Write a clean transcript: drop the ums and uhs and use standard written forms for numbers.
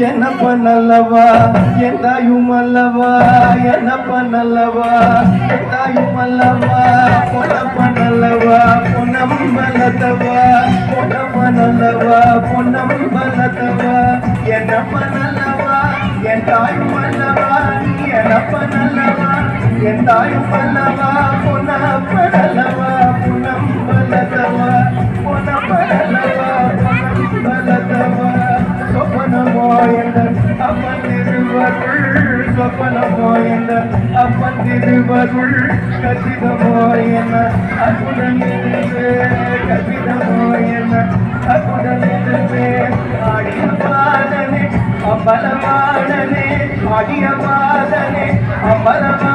என்னப்ப நல்லவா என் தாயும் அல்லவா, என்னப்ப நல்லவா என் தாயும் அல்லவா, பொன்னப்ப நல்லவா பொன்னம்பலத்தவா, பொன்னப்ப நல்லவா பொன்னம்பலத்தவா, என்னப்ப நல்லவா என் தாயும் அல்லவா, என்னப்ப நல்லவா என் தாயும் அல்லவா, பொன்னப்ப நல்லவா பொன்னம்பலத்தவா, பொன்னப்ப நல்லவா பொன்னம்பலத்தவா. சொப்பனமோ எந்தன் அப்பன் திருவருள், சொப்பனமோ எந்தன் அப்பன் திருவருள், கசிதமோ என்ன அற்புதம் இருந்தே, கசிதமோ என்ன அற்புதம் இருந்தே. ஆடிய பாதனே அம்பலவாடனே, ஆடிய பாதனே அம்பலவா